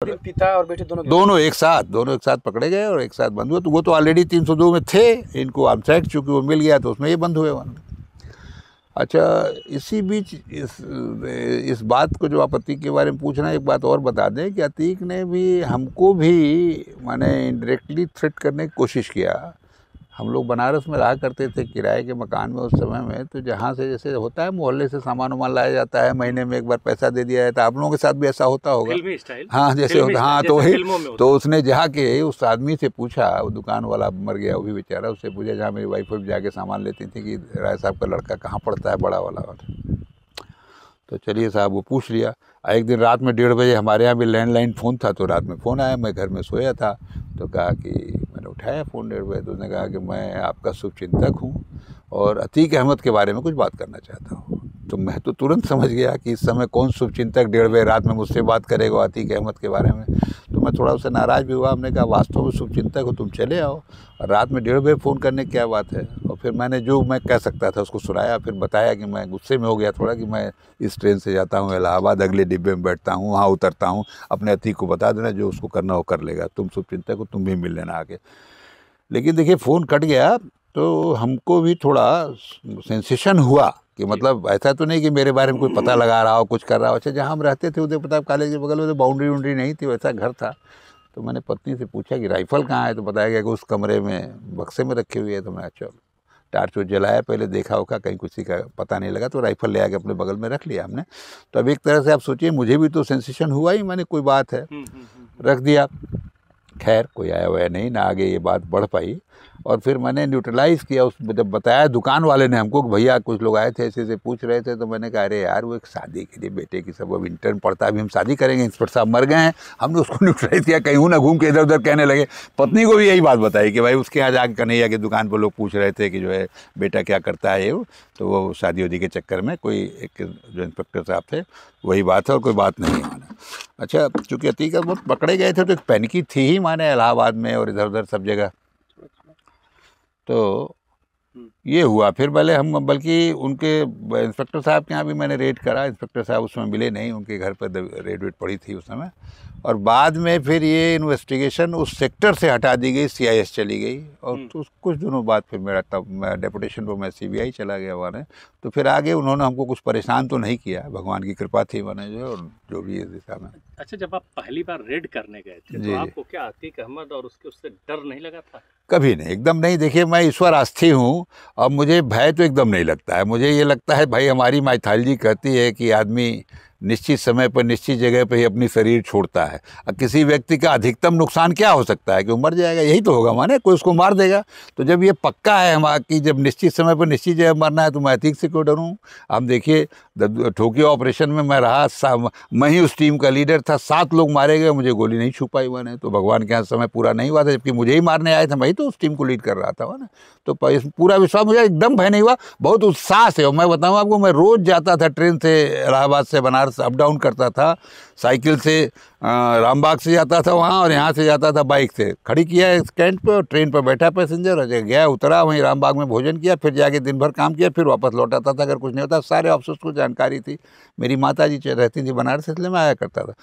दिन पिता और बेटे दोनों एक साथ पकड़े गए और एक साथ बंद हुए। तो वो तो ऑलरेडी 302 में थे, इनको आर्मसेट चूँकि वो मिल गया तो उसमें ये बंद हुए वहाँ। अच्छा, इसी बीच इस बात को जो आप अतीक के बारे में पूछना, एक बात और बता दें कि अतीक ने भी हमको भी माने इनडायरेक्टली थ्रेट करने की कोशिश किया। हम लोग बनारस में रहा करते थे किराए के मकान में उस समय में, तो जहाँ से जैसे होता है मोहल्ले से सामान वामान लाया जाता है, महीने में एक बार पैसा दे दिया जाता है। आप लोगों के साथ भी ऐसा होता होगा, फिल्मी स्टाइल। हाँ जैसे होता, हाँ तो वही। तो उसने जाके उस आदमी से पूछा, वो दुकान वाला मर गया वो भी बेचारा, उससे पूछा जहाँ मेरी वाइफ जाके सामान लेती थी कि राय साहब का लड़का कहाँ पड़ता है, बड़ा वाला। तो चलिए साहब वो पूछ लिया। एक दिन रात में 1:30 बजे हमारे यहाँ भी लैंडलाइन फ़ोन था, तो रात में फ़ोन आया, मैं घर में सोया था, तो कहा कि मैंने उठाया फ़ोन 1:30 बजे, तो उसने कहा कि मैं आपका शुभचिंतक हूँ और अतीक अहमद के बारे में कुछ बात करना चाहता हूँ। तो मैं तो तुरंत समझ गया कि इस समय कौन शुभचिंतक 1:30 बजे रात में मुझसे बात करेगा अतीक अहमद के बारे में। तो मैं थोड़ा उससे नाराज़ भी हुआ। हमने कहा वास्तव में शुभचिंतक हो, तुम चले आओ, और रात में 1:30 बजे फ़ोन करने की क्या बात है। और फिर मैंने जो मैं कह सकता था उसको सुनाया, फिर बताया कि मैं गुस्से में हो गया थोड़ा कि मैं इस ट्रेन से जाता हूँ इलाहाबाद, अगले डिब्बे में बैठता हूँ, वहाँ उतरता हूँ, अपने अतीक को बता देना जो उसको करना हो कर लेगा, तुम शुभचिंतक हो, तुम भी मिल लेना आके। लेकिन देखिए फ़ोन कट गया तो हमको भी थोड़ा सेंसेशन हुआ कि मतलब ऐसा तो नहीं कि मेरे बारे में कोई पता लगा रहा हो, कुछ कर रहा हो। अच्छा, जहाँ हम रहते थे उदय प्रताप कॉलेज के बगल में तो बाउंड्री वुंड्री नहीं थी, वैसा घर था। तो मैंने पत्नी से पूछा कि राइफ़ल कहाँ है, तो बताया गया कि उस कमरे में बक्से में रखी हुई है। तो मैं अच्छा टार्च जलाया, पहले देखा होगा कहीं किसी का पता नहीं लगा, तो राइफ़ल ले आके अपने बगल में रख लिया हमने। तो अब एक तरह से आप सोचिए मुझे भी तो सेंसेशन हुआ ही, मैंने कोई बात है रख दिया। खैर कोई आया हुआ नहीं ना, आगे ये बात बढ़ पाई। और फिर मैंने न्यूट्रलाइज़ किया। उस जब बताया दुकान वाले ने हमको कि भैया कुछ लोग आए थे ऐसे ऐसे पूछ रहे थे, तो मैंने कहा अरे यार वो एक शादी के लिए बेटे की, सब अब इंटर्न पढ़ता है, अभी हम शादी करेंगे, इंस्पेक्टर साहब मर गए हैं। हमने उसको न्यूट्रलाइज़ किया, कहीं ना घूम के इधर उधर कहने लगे। पत्नी को भी यही बात बताई कि भाई उसके यहाँ जाके कन्हैया की दुकान पर लोग पूछ रहे थे कि जो है बेटा क्या करता है ये, तो वो शादी वादी के चक्कर में कोई एक जो इंस्पेक्टर साहब थे वही बात है और कोई बात नहीं माना। अच्छा, चूँकि अतीक अहमद पकड़े गए थे तो एक पैनिकी थी ही माने इलाहाबाद में और इधर उधर सब जगह। तो ये हुआ। फिर बल्कि उनके इंस्पेक्टर साहब के यहाँ भी मैंने रेड करा, इंस्पेक्टर साहब उसमें मिले नहीं, उनके घर पर रेड वेड पड़ी थी उस समय। और बाद में फिर ये इन्वेस्टिगेशन उस सेक्टर से हटा दी गई, CIS चली गई। और तो कुछ दिनों बाद फिर मेरा तब मैं डेपुटेशन पर मैं CBI चला गया वहाँ। तो फिर आगे उन्होंने हमको कुछ परेशान तो नहीं किया, भगवान की कृपा थी मैंने जो भी इस दिशा में। अच्छा, जब आप पहली बार रेड करने गए थे तो आपको क्या अतीक अहमद और उससे डर नहीं लगा था? कभी नहीं, एकदम नहीं। देखिए मैं ईश्वर आस्थी हूँ और मुझे भय तो एकदम नहीं लगता है। मुझे ये लगता है भाई हमारी माइथोलॉजी कहती है कि आदमी निश्चित समय पर निश्चित जगह पर ही अपनी शरीर छोड़ता है। अब किसी व्यक्ति का अधिकतम नुकसान क्या हो सकता है कि वो मर जाएगा, यही तो होगा, माने कोई उसको मार देगा। तो जब ये पक्का है हमारा कि जब निश्चित समय पर निश्चित जगह मरना है तो मैं अतीक से क्यों डरूँ। आप देखिए ठोकिया ऑपरेशन में मैं रहा, मैं ही उस टीम का लीडर था, 7 लोग मारे गए, मुझे गोली नहीं छू पाई मैंने। तो भगवान के यहाँ समय पूरा नहीं हुआ था, जबकि मुझे ही मारने आए थे, मैं ही तो उस टीम को लीड कर रहा था ना। तो पूरा विश्वास, मुझे एकदम भय नहीं हुआ, बहुत उत्साह से। और मैं बताऊँ आपको, मैं रोज़ जाता था ट्रेन से इलाहाबाद से बनारस, अप डाउन करता था, साइकिल से रामबाग से जाता था वहाँ, और यहाँ से जाता था बाइक से। खड़ी किया स्टैंड पे और ट्रेन पर बैठा पैसेंजर, गया उतरा, वहीं रामबाग में भोजन किया, फिर जाके दिन भर काम किया, फिर वापस लौटाता था। अगर कुछ नहीं होता, सारे ऑफिसर्स को जानकारी थी। मेरी माता जी रहती थी बनारस, इसलिए मैं आया करता था।